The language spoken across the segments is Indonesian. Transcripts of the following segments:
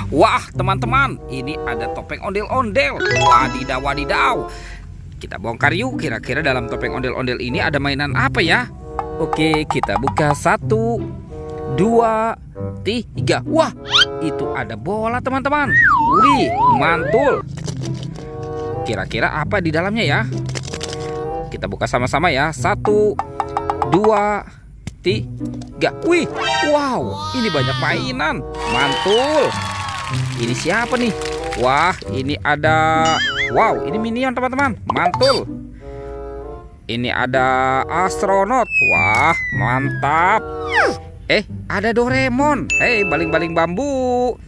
Wah, teman-teman, ini ada topeng ondel-ondel. Wadidaw, wadidaw. Kita bongkar yuk, kira-kira dalam topeng ondel-ondel ini ada mainan apa ya? Oke, kita buka 1, 2, 3. Wah, itu ada bola teman-teman. Wih, mantul. Kira-kira apa di dalamnya ya? Kita buka sama-sama ya. 1, 2, 3. Wih, wow, ini banyak mainan. Mantul. Ini siapa nih? Wah, ini ada. Wow, ini minion teman-teman. Mantul. Ini ada astronot. Wah, mantap. Ada Doraemon. Hei, baling-baling bambu.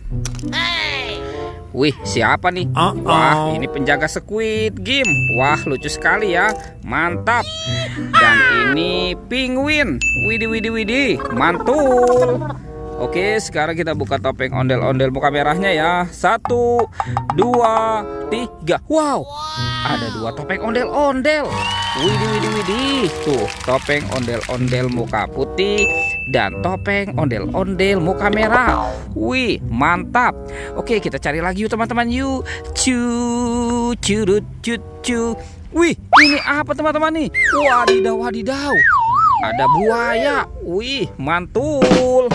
Wih, siapa nih? Wah, ini penjaga Squid Game. Wah, lucu sekali ya. Mantap. Dan ini penguin. Widih, widih, widih. Mantul. Oke, sekarang kita buka topeng ondel-ondel muka merahnya ya. 1, 2, 3. Wow, ada 2 topeng ondel-ondel. Widih, widih, widih. Tuh, topeng ondel-ondel muka putih dan topeng ondel-ondel muka merah. Wih, mantap. Oke, kita cari lagi yuk teman-teman yuk. Curut cut cu. Wih, ini apa teman-teman nih? Wadidaw, wadidaw. Ada buaya. Wih, mantul.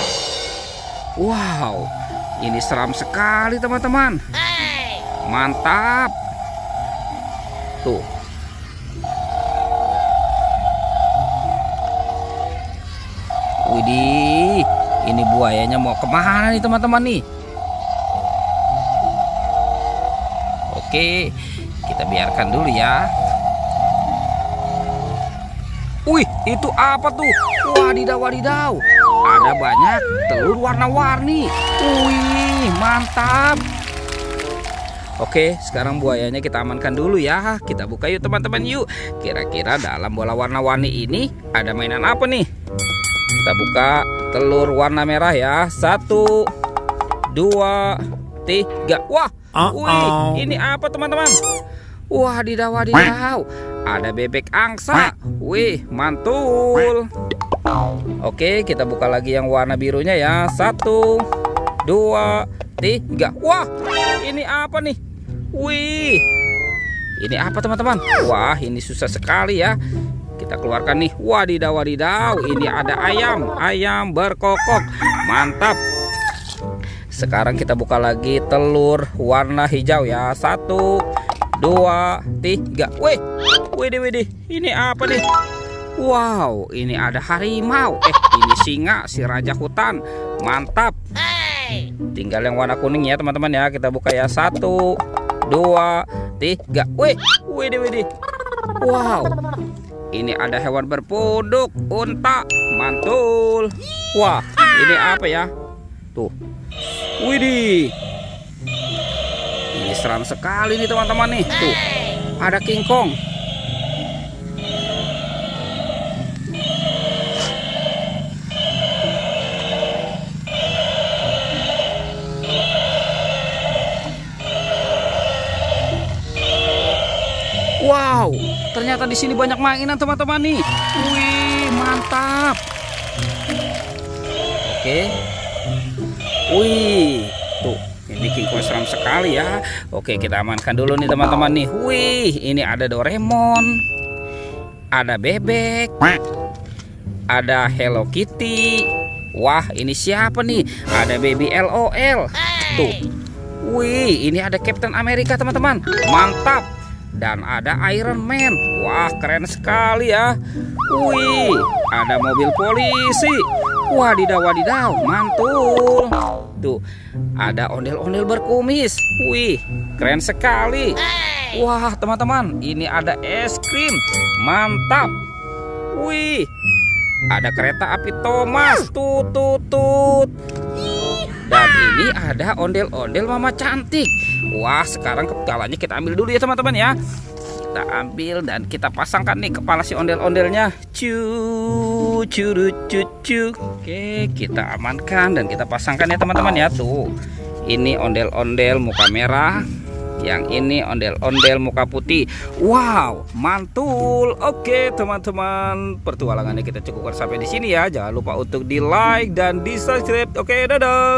Wow, ini seram sekali teman-teman. Mantap. Tuh. Widih, ini buayanya mau kemana nih teman-teman nih? Oke, kita biarkan dulu ya. Wih, itu apa tuh? Wadidaw, wadidaw. Ada banyak telur warna-warni. Wih, mantap. Oke, sekarang buayanya kita amankan dulu ya. Kita buka yuk teman-teman yuk. Kira-kira dalam bola warna-warni ini ada mainan apa nih? Kita buka telur warna merah ya. 1, 2, 3. Wah, wih, ini apa teman-teman? Wadidaw, wadidaw. Ada bebek angsa. Wih, mantul. Oke, kita buka lagi yang warna birunya ya. 1, 2, 3. Wah, ini apa nih? Wih, ini apa teman-teman? Wah, ini susah sekali ya. Kita keluarkan nih. Wadidaw, wadidaw. Ini ada ayam. Ayam berkokok. Mantap. Sekarang kita buka lagi telur warna hijau ya. 1, 2, 3. Wih, widih, widih. Ini apa nih? Wow, ini ada harimau. Ini singa, si raja hutan. Mantap. Tinggal yang warna kuning ya teman-teman ya. Kita buka ya. 1, 2, 3. Wih, widih, widih. Wow, ini ada hewan berpuduk, unta. Mantul. Wah, ini apa ya? Tuh. Widih. Ini seram sekali nih teman-teman nih. Tuh, ada King Kong. Wow, ternyata di sini banyak mainan teman-teman nih. Wih, mantap. Oke. Wih, tuh, ini King Kong seram sekali ya. Oke, kita amankan dulu nih teman-teman nih. Wih, ini ada Doraemon. Ada bebek. Ada Hello Kitty. Wah, ini siapa nih? Ada Baby LOL. Tuh. Wih, ini ada Captain America teman-teman. Mantap. Dan ada Iron Man. Wah, keren sekali ya. Wih, ada mobil polisi. Wadidaw, wadidaw, mantul. Tuh, ada ondel-ondel berkumis. Wih, keren sekali. Wah, teman-teman, ini ada es krim. Mantap. Wih, ada kereta api Thomas. Tut, tut, tut. Dan ini ada ondel-ondel Mama Cantik. Wah, sekarang kepalanya kita ambil dulu ya teman-teman ya. Kita ambil dan kita pasangkan nih kepala si ondel-ondelnya. Curut cucu. Oke, kita amankan dan kita pasangkan ya teman-teman ya. Tuh, ini ondel-ondel muka merah. Yang ini ondel-ondel muka putih. Wow, mantul. Oke teman-teman, pertualangannya kita cukupkan sampai di sini ya. Jangan lupa untuk di like dan di subscribe. Oke, dadah.